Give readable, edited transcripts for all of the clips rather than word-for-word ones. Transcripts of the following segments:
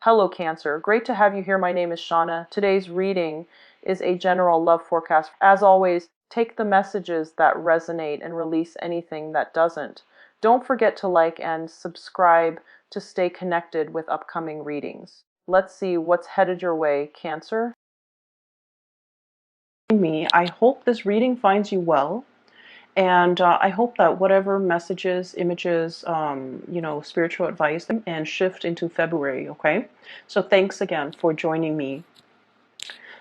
Hello Cancer, great to have you here. My name is Shauna. Today's reading is a general love forecast. As always, take the messages that resonate and release anything that doesn't. Don't forget to like and subscribe to stay connected with upcoming readings. Let's see what's headed your way, Cancer. I hope this reading finds you well. And I hope that whatever messages, images, spiritual advice, and shift into February, okay? So thanks again for joining me.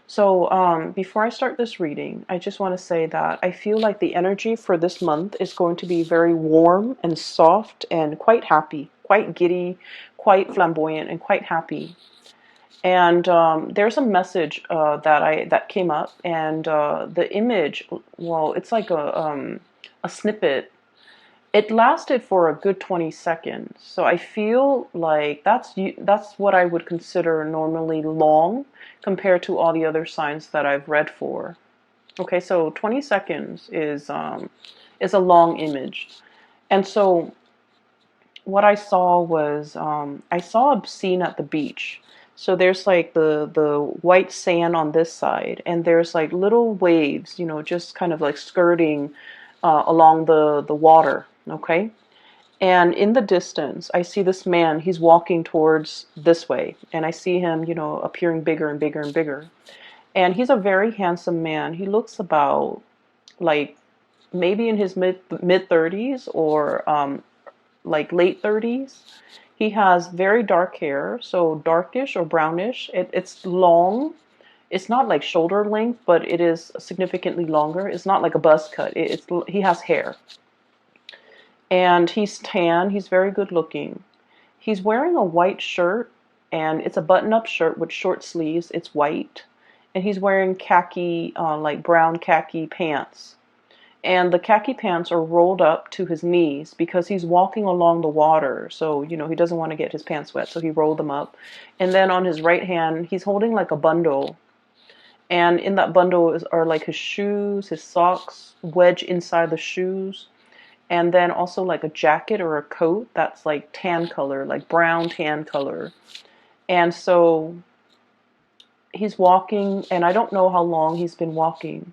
So before I start this reading, I just want to say that I feel like the energy for this month is going to be very warm and soft and quite happy, quite giddy, quite flamboyant, and quite happy. And there's a message that came up, and the image, well, it's like a snippet. It lasted for a good 20 seconds, so I feel like that's what I would consider normally long compared to all the other signs that I've read for. Okay, so 20 seconds is a long image, and so what I saw was I saw a scene at the beach. So there's like the white sand on this side, and there's like little waves, just kind of like skirting along the water. Okay, and in the distance, I see this man. He's walking towards this way, and I see him, appearing bigger and bigger and bigger. And he's a very handsome man. He looks about like maybe in his mid 30s or like late 30s. He has very dark hair, so darkish or brownish. It's long. It's not like shoulder length, but it is significantly longer. It's not like a buzz cut. He has hair. And he's tan. He's very good looking. He's wearing a white shirt, and it's a button-up shirt with short sleeves. It's white. And he's wearing khaki, like brown khaki pants. And the khaki pants are rolled up to his knees because he's walking along the water. So, he doesn't want to get his pants wet, so he rolled them up. And then on his right hand, he's holding like a bundle. And in that bundle are like his shoes, his socks, wedged inside the shoes. And then also like a jacket or a coat that's like tan color, like brown tan color. And so he's walking, and I don't know how long he's been walking.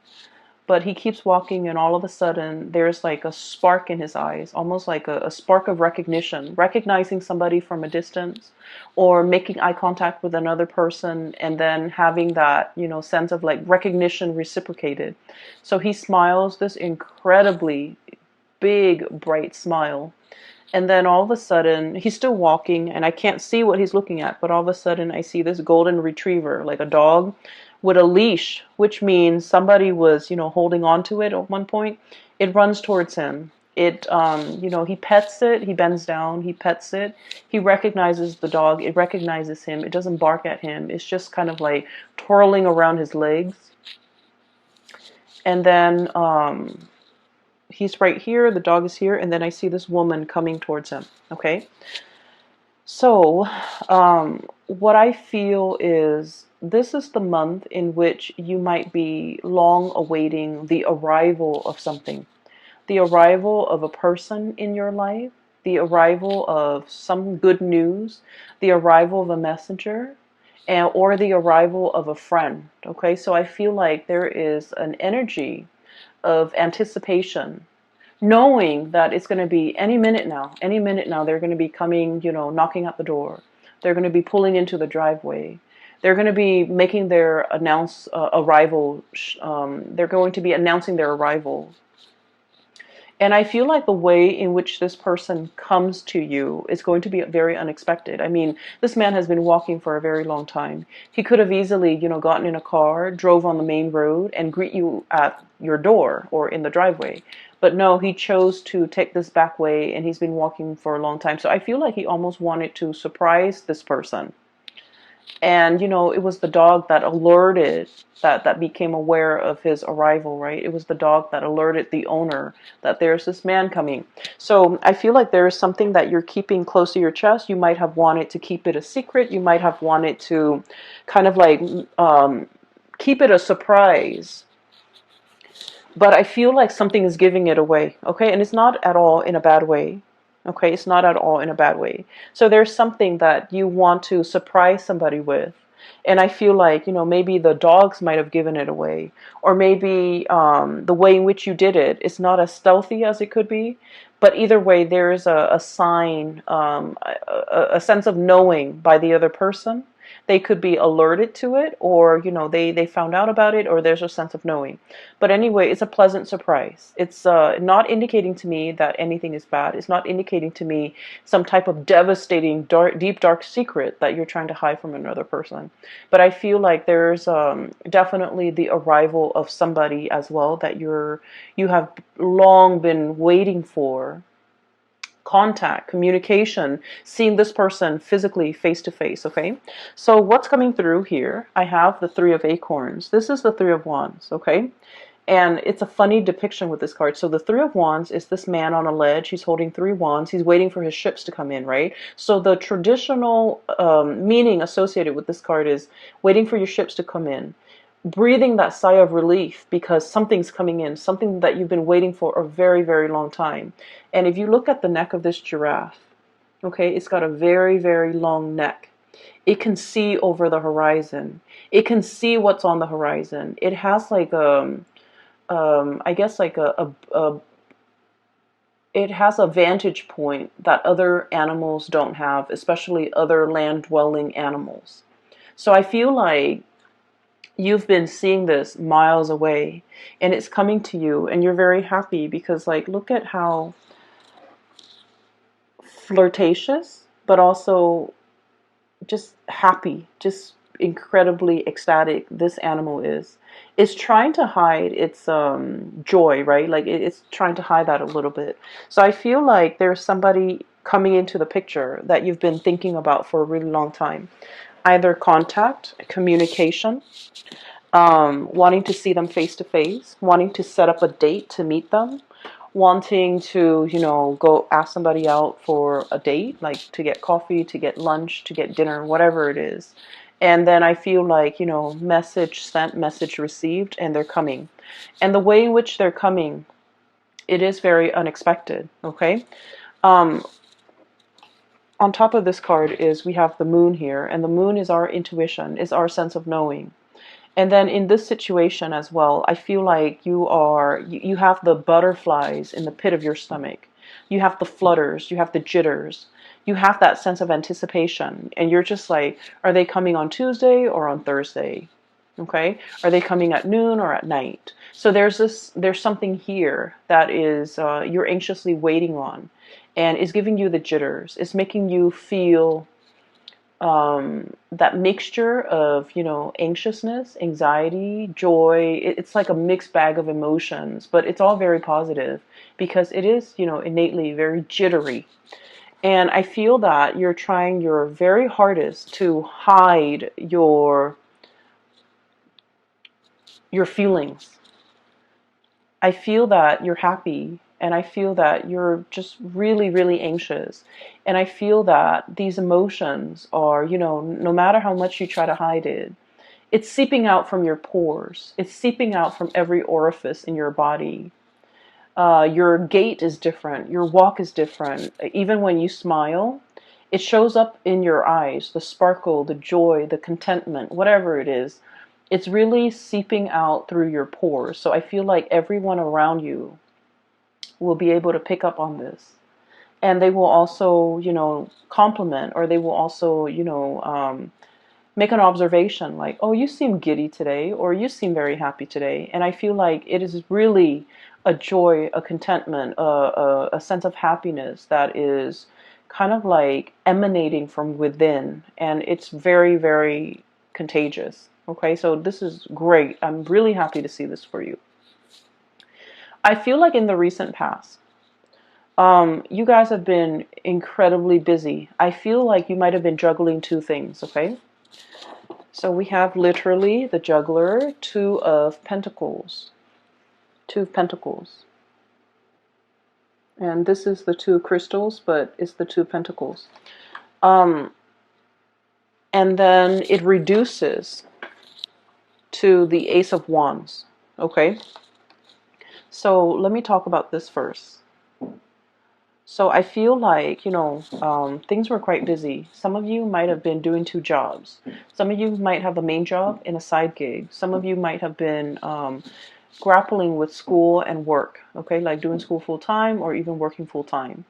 But he keeps walking, and all of a sudden, there's like a spark in his eyes, almost like a spark of recognition, recognizing somebody from a distance, or making eye contact with another person, and then having that, sense of like recognition reciprocated. So he smiles this incredibly big, bright smile. And then all of a sudden, he's still walking, and I can't see what he's looking at, but all of a sudden, I see this golden retriever, like a dog, with a leash, which means somebody was, holding on to it at one point. It runs towards him. It, he pets it. He bends down. He pets it. He recognizes the dog. It recognizes him. It doesn't bark at him. It's just kind of like twirling around his legs. And then he's right here. The dog is here. And then I see this woman coming towards him. Okay. So what I feel is this is the month in which you might be long awaiting the arrival of something, the arrival of a person in your life, the arrival of some good news, the arrival of a messenger, or the arrival of a friend. Okay, so I feel like there is an energy of anticipation, knowing that it's going to be any minute now, they're going to be coming, knocking at the door. They're going to be pulling into the driveway. They're going to be making their arrival. They're going to be announcing their arrival. And I feel like the way in which this person comes to you is going to be very unexpected. I mean, this man has been walking for a very long time. He could have easily, gotten in a car, drove on the main road, and greet you at your door or in the driveway. But no, he chose to take this back way, and he's been walking for a long time. So I feel like he almost wanted to surprise this person. And, it was the dog that alerted, that became aware of his arrival, right? It was the dog that alerted the owner that there's this man coming. So I feel like there is something that you're keeping close to your chest. You might have wanted to keep it a secret. You might have wanted to kind of like keep it a surprise. But I feel like something is giving it away, okay? And it's not at all in a bad way. Okay, it's not at all in a bad way. So there's something that you want to surprise somebody with. And I feel like, maybe the dogs might have given it away. Or maybe the way in which you did it is not as stealthy as it could be. But either way, there is a sign, a sense of knowing by the other person. They could be alerted to it, or, they found out about it, or there's a sense of knowing. But anyway, it's a pleasant surprise. It's not indicating to me that anything is bad. It's not indicating to me some type of devastating, deep, dark secret that you're trying to hide from another person. But I feel like there's definitely the arrival of somebody as well that you have long been waiting for. Contact, communication, seeing this person physically face to face. Okay, so what's coming through here? I have the Three of Acorns. This is the Three of Wands. Okay, and it's a funny depiction with this card. So the Three of Wands is this man on a ledge. He's holding three wands. He's waiting for his ships to come in, right? So the traditional meaning associated with this card is waiting for your ships to come in. Breathing that sigh of relief because something's coming in, something that you've been waiting for a very, very long time. And if you look at the neck of this giraffe, okay, it's got a very, very long neck. It can see over the horizon. It can see what's on the horizon. It has like I guess like it has a vantage point that other animals don't have, especially other land-dwelling animals. So I feel like you've been seeing this miles away and it's coming to you and you're very happy because, like, look at how flirtatious but also just happy, just incredibly ecstatic this animal is. It's trying to hide its joy, right? Like it's trying to hide that a little bit. So I feel like there's somebody coming into the picture that you've been thinking about for a really long time. Either contact, communication, wanting to see them face to face, wanting to set up a date to meet them, wanting to, go ask somebody out for a date, like to get coffee, to get lunch, to get dinner, whatever it is. And then I feel like, message sent, message received, and they're coming. And the way in which they're coming, it is very unexpected, okay? Um, on top of this card is we have the moon here, and the moon is our intuition, is our sense of knowing. And then in this situation as well, I feel like you have the butterflies in the pit of your stomach. You have the flutters, you have the jitters, you have that sense of anticipation. And you're just like, are they coming on Tuesday or on Thursday? Okay? Are they coming at noon or at night? So there's something here that is you're anxiously waiting on and is giving you the jitters. It's making you feel that mixture of, anxiousness, anxiety, joy. It's like a mixed bag of emotions, but it's all very positive because it is, innately very jittery. And I feel that you're trying your very hardest to hide your feelings. I feel that you're happy and I feel that you're just really, really anxious. And I feel that these emotions are, no matter how much you try to hide it, it's seeping out from your pores. It's seeping out from every orifice in your body. Your gait is different. Your walk is different. Even when you smile, it shows up in your eyes, the sparkle, the joy, the contentment, whatever it is. It's really seeping out through your pores. So I feel like everyone around you will be able to pick up on this. And they will also, compliment, or they will also, make an observation like, oh, you seem giddy today, or you seem very happy today. And I feel like it is really a joy, a contentment, a sense of happiness that is kind of like emanating from within. And it's very, very contagious. Okay, so this is great. I'm really happy to see this for you. I feel like in the recent past, you guys have been incredibly busy. I feel like you might have been juggling two things, okay? So we have literally the juggler, Two of Pentacles. Two of Pentacles. And this is the Two of Crystals, but it's the Two of Pentacles. And then it reduces to the Ace of Wands, okay? So let me talk about this first. So I feel like, things were quite busy. Some of you might have been doing two jobs. Some of you might have a main job and a side gig. Some of you might have been grappling with school and work, okay, like doing school full time or even working full time.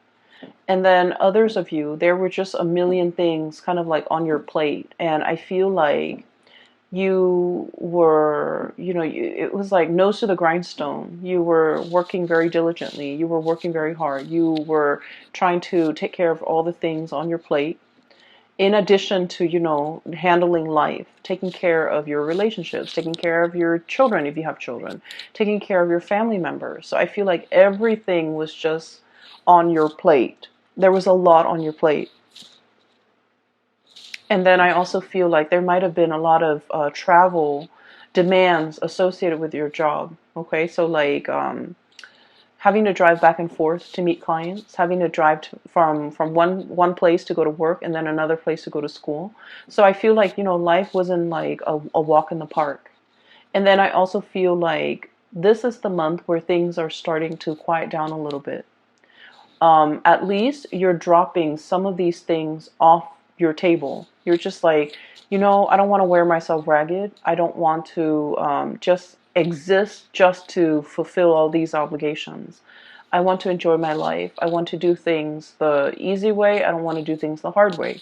And then others of you, there were just a million things kind of like on your plate. And I feel like you were, it was like nose to the grindstone. You were working very diligently. You were working very hard. You were trying to take care of all the things on your plate. In addition to, handling life, taking care of your relationships, taking care of your children if you have children, taking care of your family members. So I feel like everything was just on your plate. There was a lot on your plate. And then I also feel like there might have been a lot of travel demands associated with your job. Okay, so like having to drive back and forth to meet clients, having to drive from one place to go to work and then another place to go to school. So I feel like life wasn't like a walk in the park. And then I also feel like this is the month where things are starting to quiet down a little bit. At least you're dropping some of these things off your table. You're just like, I don't want to wear myself ragged. I don't want to just exist just to fulfill all these obligations. I want to enjoy my life. I want to do things the easy way. I don't want to do things the hard way.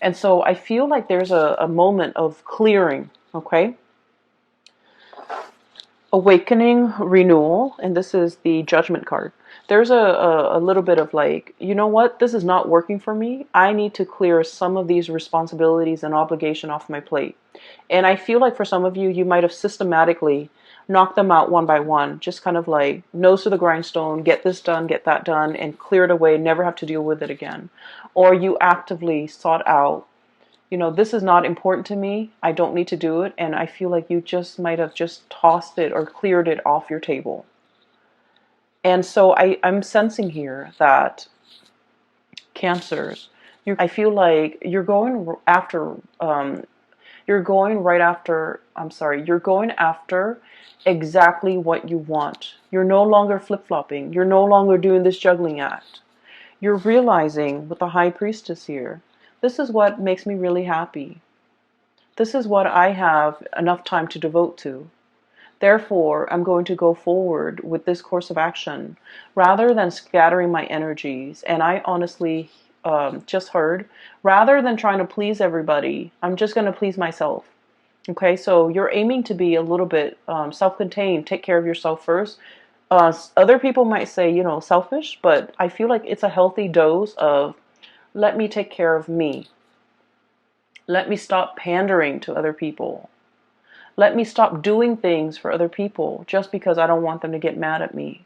And so I feel like there's a moment of clearing, okay? Awakening, renewal, and this is the Judgment card. There's a little bit of like, you know what, this is not working for me. I need to clear some of these responsibilities and obligation off my plate. And I feel like for some of you, you might have systematically knocked them out one by one, just kind of like nose to the grindstone, get this done, get that done, and clear it away, never have to deal with it again. Or you actively sought out, this is not important to me. I don't need to do it. And I feel like you just might have just tossed it or cleared it off your table. And so I'm sensing here that Cancers, I feel like you're going after, you're going right after, I'm sorry, you're going after exactly what you want. You're no longer flip-flopping. You're no longer doing this juggling act. You're realizing with the High Priestess here, this is what makes me really happy. This is what I have enough time to devote to. Therefore, I'm going to go forward with this course of action rather than scattering my energies. And I honestly just heard, rather than trying to please everybody, I'm just going to please myself. Okay, so you're aiming to be a little bit self-contained, take care of yourself first. Other people might say, selfish, but I feel like it's a healthy dose of let me take care of me. Let me stop pandering to other people. Let me stop doing things for other people just because I don't want them to get mad at me.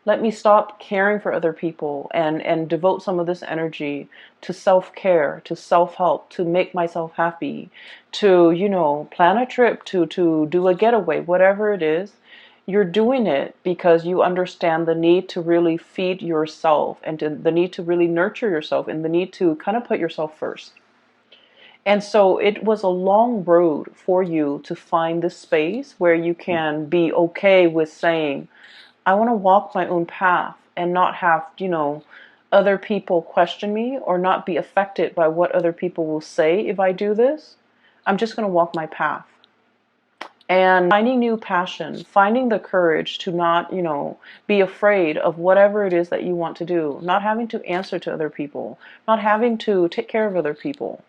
Let me stop caring for other people and devote some of this energy to self-care, to self-help, to make myself happy, to, plan a trip, to do a getaway, whatever it is. You're doing it because you understand the need to really feed yourself and the need to really nurture yourself and the need to kind of put yourself first. And so it was a long road for you to find this space where you can be okay with saying, I want to walk my own path and not have, other people question me or not be affected by what other people will say if I do this. I'm just going to walk my path. And finding new passion, finding the courage to not, be afraid of whatever it is that you want to do, not having to answer to other people, not having to take care of other people,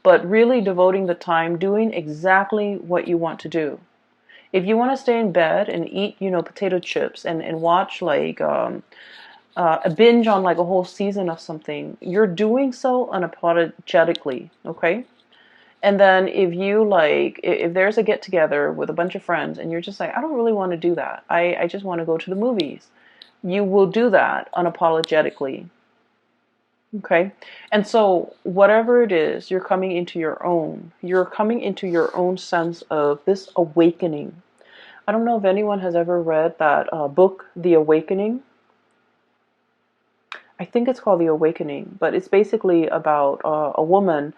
but really devoting the time doing exactly what you want to do. If you want to stay in bed and eat, potato chips and watch like a binge on like a whole season of something, you're doing so unapologetically, okay? And then if there's a get together with a bunch of friends and you're just like, I don't really want to do that. I just want to go to the movies. You will do that unapologetically. Okay. And so whatever it is, you're coming into your own. You're coming into your own sense of this awakening. I don't know if anyone has ever read that book, The Awakening. I think it's called The Awakening, but it's basically about a woman.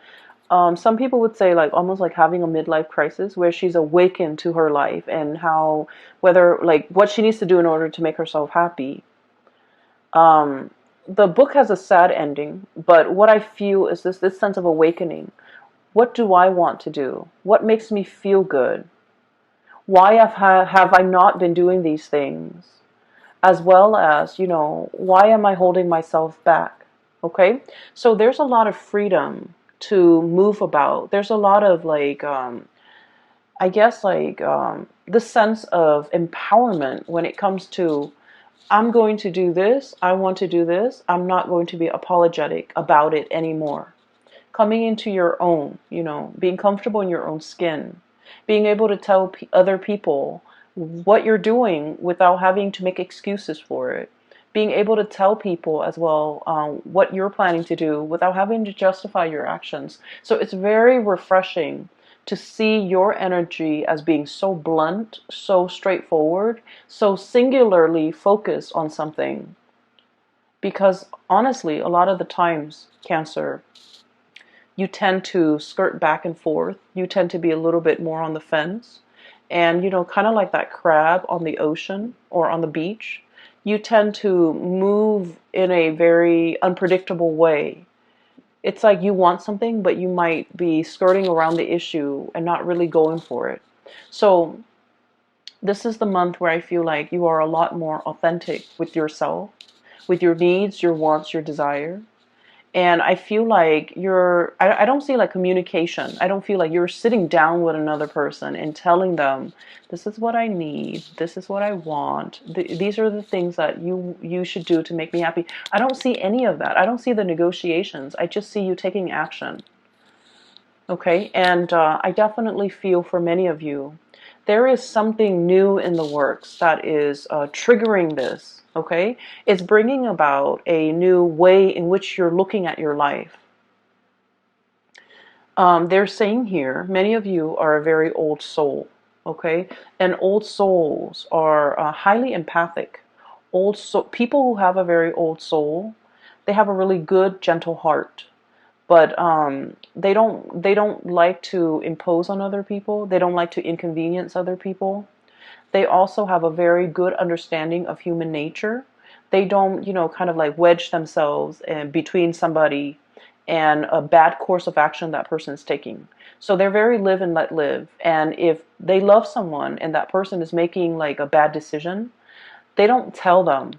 Some people would say like almost like having a midlife crisis where she's awakened to her life and what she needs to do in order to make herself happy. the book has a sad ending, but what I feel is this sense of awakening. What do I want to do? What makes me feel good? Why have I not been doing these things? As well as, why am I holding myself back? Okay? So there's a lot of freedom to move about. There's a lot of like, I guess, like the sense of empowerment when it comes to, I'm going to do this, I want to do this, I'm not going to be apologetic about it anymore. Coming into your own, being comfortable in your own skin, being able to tell other people what you're doing without having to make excuses for it, being able to tell people as well what you're planning to do without having to justify your actions. So it's very refreshing to see your energy as being so blunt, so straightforward, so singularly focused on something. Because honestly, a lot of the times, Cancer, you tend to skirt back and forth. You tend to be a little bit more on the fence. And, kind of like that crab on the ocean or on the beach, you tend to move in a very unpredictable way. It's like you want something, but you might be skirting around the issue and not really going for it. So this is the month where I feel like you are a lot more authentic with yourself, with your needs, your wants, your desire. And I feel like I don't see like communication. I don't feel like you're sitting down with another person and telling them, this is what I need, this is what I want, these are the things that you should do to make me happy. I don't see any of that. I don't see the negotiations. I just see you taking action. Okay, and I definitely feel for many of you, there is something new in the works that is triggering this. Okay, it's bringing about a new way in which you're looking at your life. They're saying here, many of you are a very old soul. Okay, and old souls are highly empathic. People who have a very old soul, they have a really good, gentle heart, but they don't like to impose on other people. They don't like to inconvenience other people. They also have a very good understanding of human nature. They don't, kind of like wedge themselves in between somebody and a bad course of action that person is taking. So they're very live and let live. And if they love someone and that person is making like a bad decision, they don't tell them.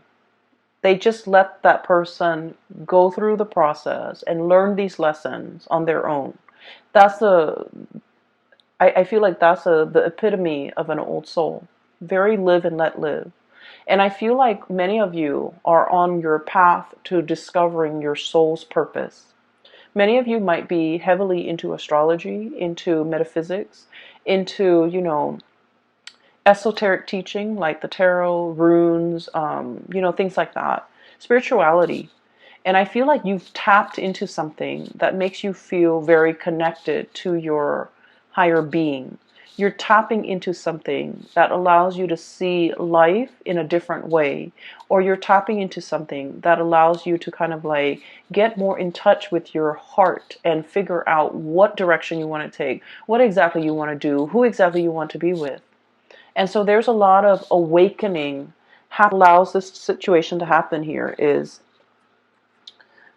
They just let that person go through the process and learn these lessons on their own. That's I feel like that's the epitome of an old soul. Very live and let live. And I feel like many of you are on your path to discovering your soul's purpose. Many of you might be heavily into astrology, into metaphysics, into, esoteric teaching like the tarot, runes, things like that. Spirituality. And I feel like you've tapped into something that makes you feel very connected to your higher being. You're tapping into something that allows you to see life in a different way, or you're tapping into something that allows you to kind of like get more in touch with your heart and figure out what direction you want to take, what exactly you want to do, who exactly you want to be with. And so there's a lot of awakening allows this situation to happen here is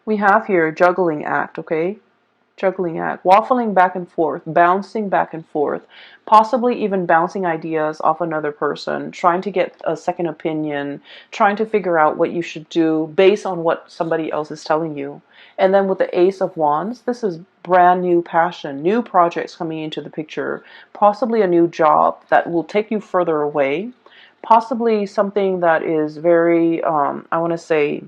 we have here juggling act, okay? Juggling act, waffling back and forth, bouncing back and forth, possibly even bouncing ideas off another person, trying to get a second opinion, trying to figure out what you should do based on what somebody else is telling you. And then with the Ace of Wands, this is brand new passion, new projects coming into the picture, possibly a new job that will take you further away, possibly something that is very, I want to say,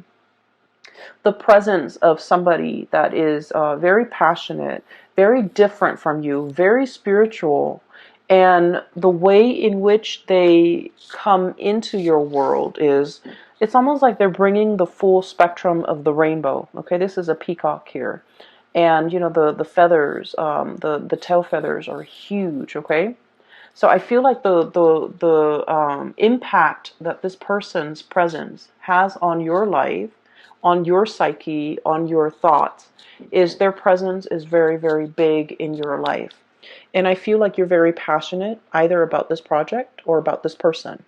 the presence of somebody that is very passionate, very different from you, very spiritual, and the way in which they come into your world is, it's almost like they're bringing the full spectrum of the rainbow. Okay, this is a peacock here, and the feathers, the tail feathers are huge. Okay, so I feel like the impact that this person's presence has on your life, on your psyche, on your thoughts, is their presence is very, very big in your life. And I feel like you're very passionate either about this project or about this person.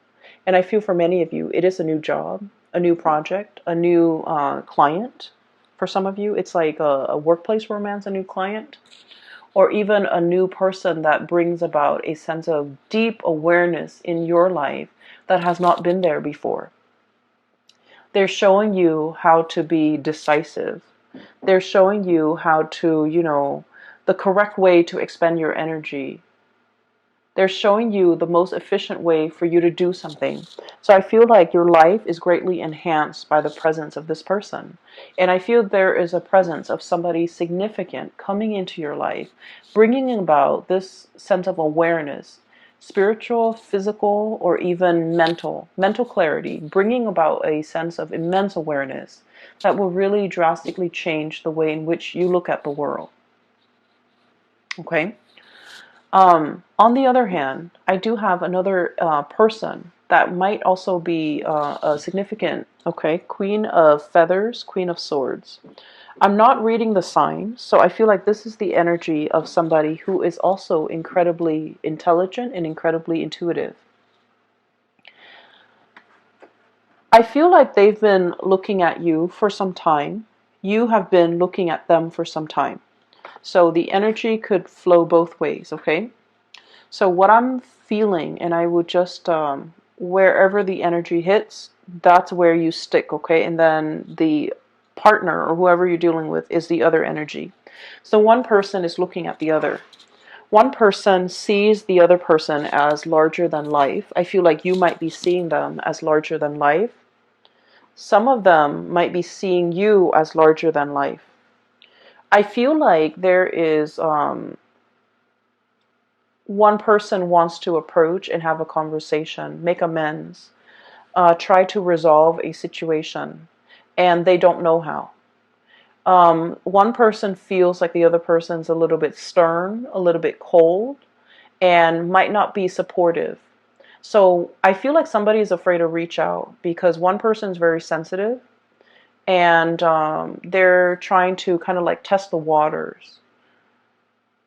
And I feel for many of you, it is a new job, a new project, a new client. For some of you, it's like a workplace romance, a new client, or even a new person that brings about a sense of deep awareness in your life that has not been there before. They're showing you how to be decisive. They're showing you how to, the correct way to expend your energy. They're showing you the most efficient way for you to do something. So I feel like your life is greatly enhanced by the presence of this person. And I feel there is a presence of somebody significant coming into your life, bringing about this sense of awareness, spiritual, physical, or even mental clarity, bringing about a sense of immense awareness that will really drastically change the way in which you look at the world. Okay? On the other hand, I do have another person that might also be a significant, okay, Queen of Feathers, Queen of Swords. I'm not reading the sign, so I feel like this is the energy of somebody who is also incredibly intelligent and incredibly intuitive. I feel like they've been looking at you for some time. You have been looking at them for some time. So the energy could flow both ways, okay? So what I'm feeling, and I would just, wherever the energy hits, that's where you stick, okay? And then the partner or whoever you're dealing with is the other energy. So one person is looking at the other. One person sees the other person as larger than life. I feel like you might be seeing them as larger than life. Some of them might be seeing you as larger than life. I feel like there is one person wants to approach and have a conversation, make amends, try to resolve a situation, and they don't know how. One person feels like the other person's a little bit stern, a little bit cold, and might not be supportive. So I feel like somebody is afraid to reach out because one person's very sensitive, and they're trying to kind of like test the waters.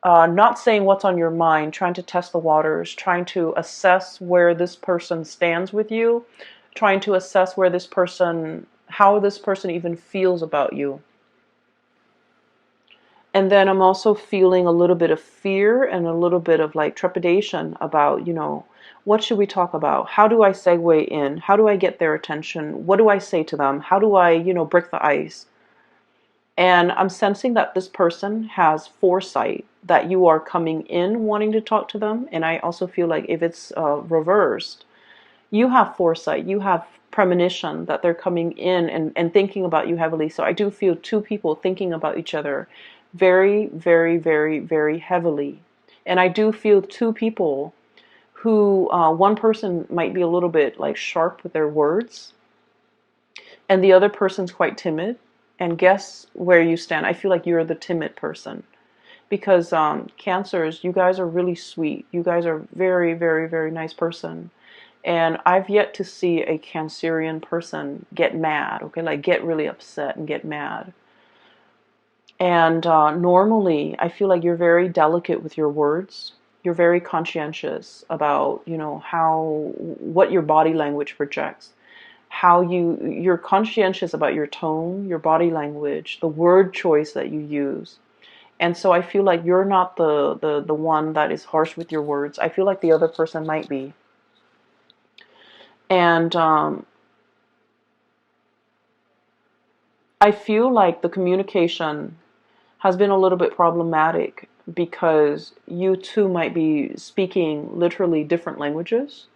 Not saying what's on your mind, trying to test the waters, trying to assess where this person stands with you, trying to assess how this person even feels about you. And then I'm also feeling a little bit of fear and a little bit of like trepidation about, what should we talk about? How do I segue in? How do I get their attention? What do I say to them? How do I, break the ice? And I'm sensing that this person has foresight that you are coming in wanting to talk to them. And I also feel like if it's reversed, you have foresight, you have premonition that they're coming in and thinking about you heavily. So I do feel two people thinking about each other very, very, very, very heavily. And I do feel two people who, one person might be a little bit like sharp with their words, and the other person's quite timid. And guess where you stand? I feel like you're the timid person. Because Cancers, you guys are really sweet. You guys are very, very, very nice person. And I've yet to see a Cancerian person get mad, okay? Like get really upset and get mad. And normally, I feel like you're very delicate with your words. You're very conscientious about, what your body language projects. You're conscientious about your tone, your body language, the word choice that you use. And so I feel like you're not the one that is harsh with your words. I feel like the other person might be. And I feel like the communication has been a little bit problematic because you two might be speaking literally different languages.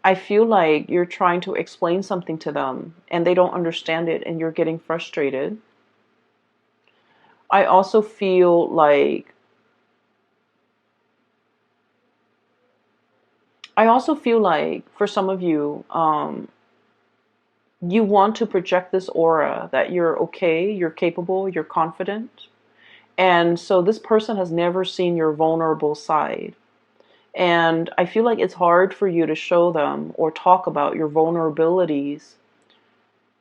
I feel like you're trying to explain something to them and they don't understand it and you're getting frustrated. I also feel like for some of you, you want to project this aura that you're okay, you're capable, you're confident. And so this person has never seen your vulnerable side. And I feel like it's hard for you to show them or talk about your vulnerabilities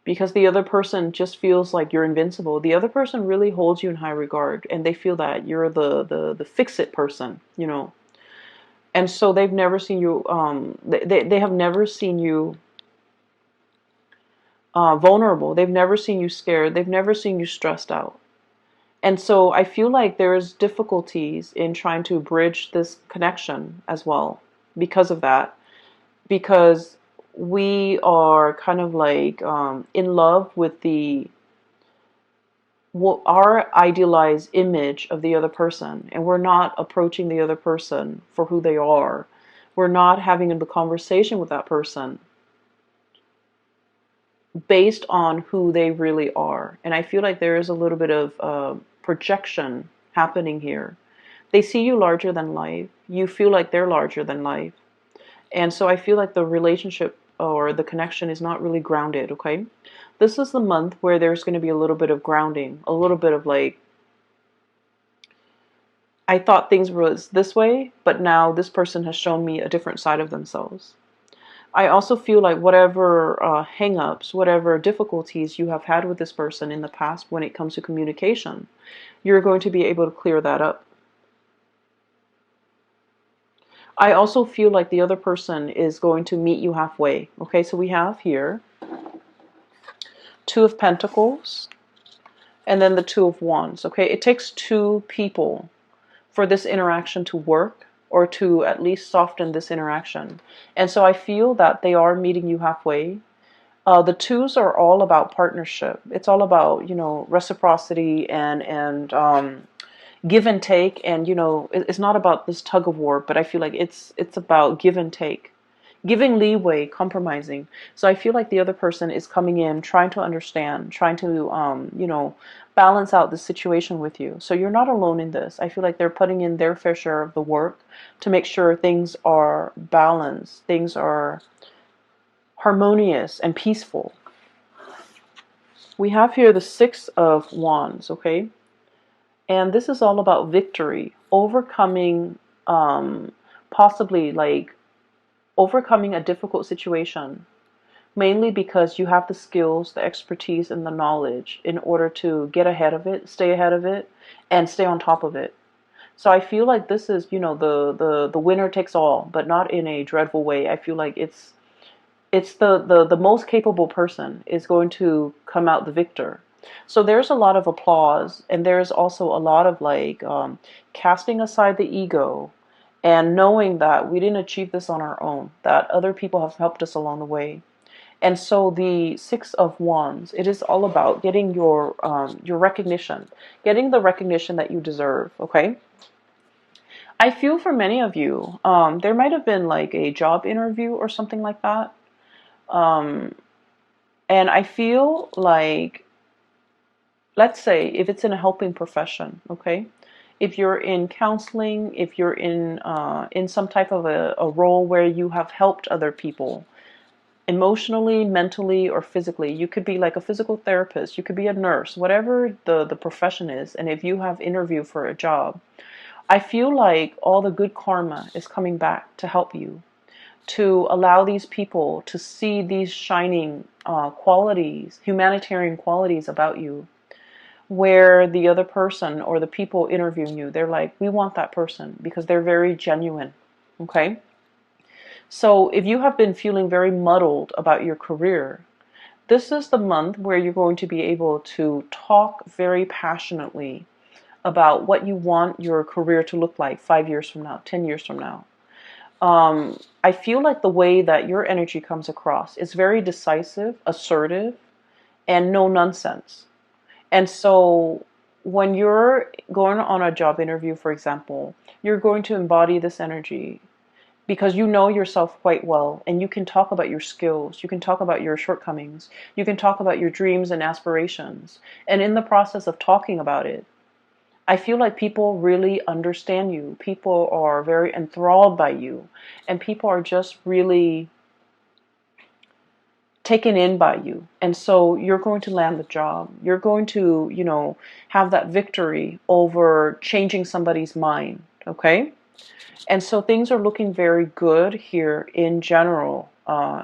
because the other person just feels like you're invincible. The other person really holds you in high regard and they feel that you're the fix-it person, And so they've never seen you, they have never seen you vulnerable. They've never seen you scared. They've never seen you stressed out. And so I feel like there's difficulties in trying to bridge this connection as well because of that. Because we are kind of like in love with our idealized image of the other person, and we're not approaching the other person for who they are. We're not having the conversation with that person based on who they really are. And I feel like there is a little bit of projection happening here. They see you larger than life. You feel like they're larger than life. And so I feel like the relationship or the connection is not really grounded, okay? This is the month where there's going to be a little bit of grounding, a little bit of like, I thought things was this way, but now this person has shown me a different side of themselves. I also feel like whatever hang-ups, whatever difficulties you have had with this person in the past when it comes to communication, you're going to be able to clear that up. I also feel like the other person is going to meet you halfway. Okay, so we have here Two of Pentacles and then the Two of Wands. Okay, it takes two people for this interaction to work, or to at least soften this interaction. And so I feel that they are meeting you halfway. The twos are all about partnership. It's all about, reciprocity and give and take. And, it's not about this tug of war, but I feel like it's about give and take. Giving leeway, compromising. So I feel like the other person is coming in, trying to understand, trying to, balance out the situation with you. So you're not alone in this. I feel like they're putting in their fair share of the work to make sure things are balanced, things are harmonious and peaceful. We have here the Six of Wands, okay? And this is all about victory, overcoming, possibly like overcoming a difficult situation, mainly because you have the skills, the expertise, and the knowledge in order to get ahead of it, stay ahead of it, and stay on top of it. So I feel like this is, the winner takes all, but not in a dreadful way. I feel like it's the most capable person is going to come out the victor. So there's a lot of applause, and there's also a lot of like casting aside the ego and knowing that we didn't achieve this on our own, that other people have helped us along the way. And so the Six of Wands, it is all about getting your recognition, getting the recognition that you deserve. Okay. I feel for many of you, there might have been like a job interview or something like that. Um, and I feel like, let's say, if it's in a helping profession, okay, if you're in counseling, if you're in some type of a role where you have helped other people emotionally, mentally, or physically. You could be like a physical therapist, you could be a nurse, whatever the profession is. And if you have interviewed for a job, I feel like all the good karma is coming back to help you, to allow these people to see these shining qualities, humanitarian qualities about you, where the other person or the people interviewing you, they're like, we want that person because they're very genuine. Okay? So if you have been feeling very muddled about your career, this is the month where you're going to be able to talk very passionately about what you want your career to look like 5 years from now, 10 years from now. I feel like the way that your energy comes across is very decisive, assertive, and no nonsense. And so when you're going on a job interview, for example, you're going to embody this energy because you know yourself quite well, and you can talk about your skills, you can talk about your shortcomings, you can talk about your dreams and aspirations. And in the process of talking about it, I feel like people really understand you. People are very enthralled by you, and people are just really taken in by you. And so you're going to land the job. You're going to, have that victory over changing somebody's mind, okay? And so things are looking very good here in general,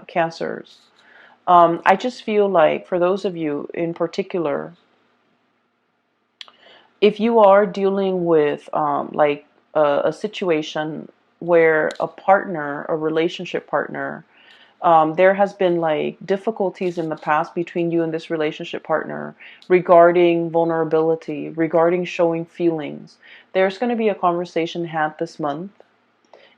Cancers. I just feel like for those of you in particular, if you are dealing with like a situation where a partner, a relationship partner, There has been like difficulties in the past between you and this relationship partner regarding vulnerability, regarding showing feelings. There's going to be a conversation had this month.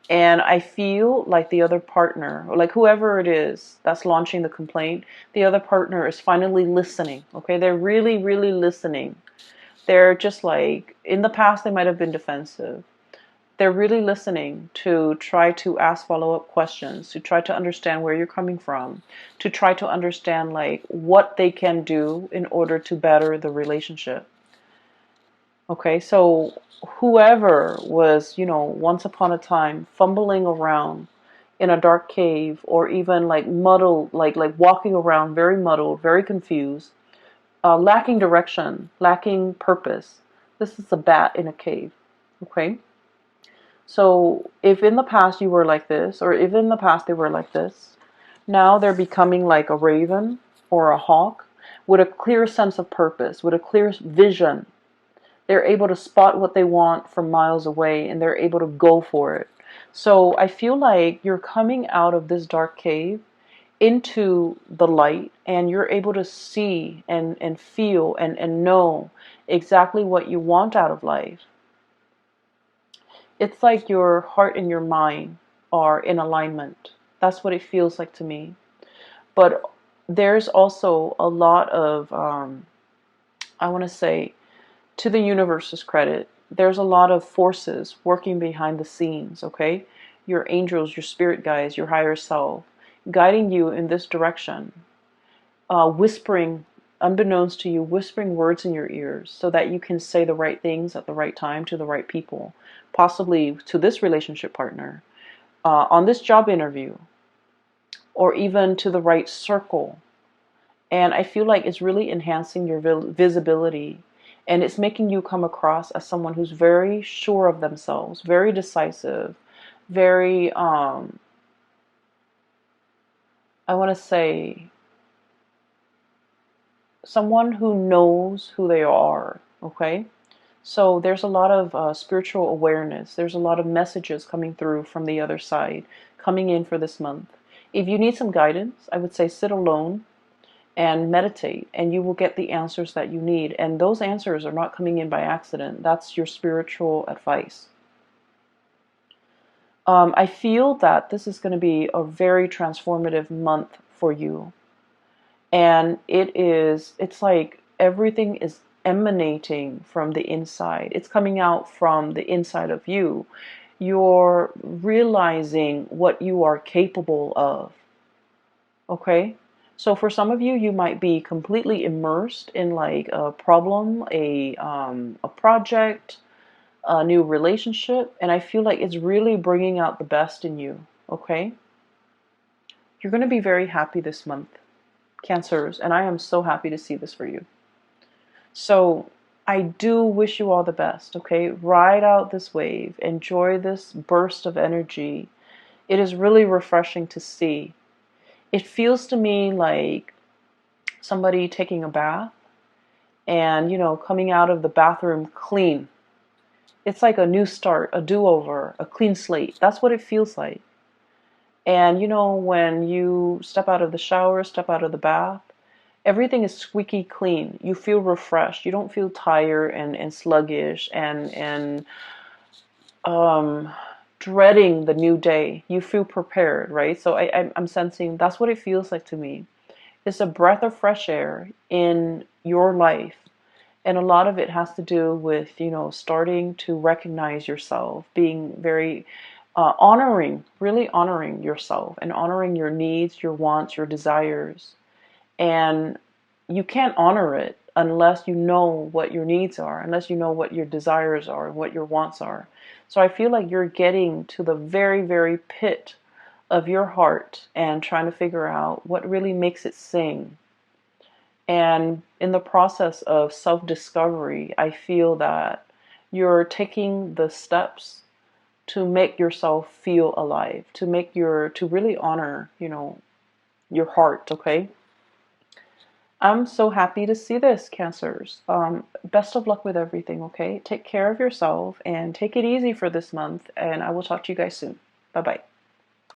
And I feel like the other partner, or like whoever it is that's launching the complaint, the other partner is finally listening. Okay, they're really, really listening. They're just like, in the past, they might have been defensive. They're really listening to try to ask follow-up questions, to try to understand where you're coming from, to try to understand like what they can do in order to better the relationship. Okay, so whoever was, once upon a time fumbling around in a dark cave, or even like muddled, like walking around very muddled, very confused, lacking direction, lacking purpose. This is a bat in a cave. Okay, so if in the past you were like this, or if in the past they were like this, now they're becoming like a raven or a hawk with a clear sense of purpose, with a clear vision. They're able to spot what they want from miles away, and they're able to go for it. So I feel like you're coming out of this dark cave into the light, and you're able to see and feel and know exactly what you want out of life. It's like your heart and your mind are in alignment. That's what it feels like to me. But there's also a lot of, I want to say, to the universe's credit, there's a lot of forces working behind the scenes, okay? Your angels, your spirit guides, your higher self, guiding you in this direction, whispering, unbeknownst to you, whispering words in your ears so that you can say the right things at the right time to the right people, possibly to this relationship partner, on this job interview, or even to the right circle. And I feel like it's really enhancing your visibility, and it's making you come across as someone who's very sure of themselves, very decisive, very, I want to say, someone who knows who they are, okay? So there's a lot of spiritual awareness. There's a lot of messages coming through from the other side, coming in for this month. If you need some guidance, I would say sit alone and meditate, and you will get the answers that you need. And those answers are not coming in by accident. That's your spiritual advice. I feel that this is going to be a very transformative month for you. And it's like everything is emanating from the inside. It's coming out from the inside of you. You're realizing what you are capable of. Okay? So for some of you, you might be completely immersed in like a problem, a project, a new relationship, and I feel like it's really bringing out the best in you. Okay? You're going to be very happy this month, Cancers, and I am so happy to see this for you. So I do wish you all the best. Okay? Ride out this wave. Enjoy this burst of energy. It is really refreshing to see. It feels to me like somebody taking a bath and, coming out of the bathroom clean. It's like a new start, a do-over, a clean slate. That's what it feels like. And, when you step out of the shower, step out of the bath, everything is squeaky clean. You feel refreshed. You don't feel tired and sluggish and dreading the new day. You feel prepared, right? So I'm sensing that's what it feels like to me. It's a breath of fresh air in your life. And a lot of it has to do with, starting to recognize yourself, being very really honoring yourself and honoring your needs, your wants, your desires. And you can't honor it unless you know what your needs are, unless you know what your desires are and what your wants are. So I feel like you're getting to the very, very pit of your heart and trying to figure out what really makes it sing. And in the process of self-discovery, I feel that you're taking the steps to make yourself feel alive, to really honor, your heart, okay? I'm so happy to see this, Cancers. Best of luck with everything, okay? Take care of yourself and take it easy for this month, and I will talk to you guys soon. Bye-bye.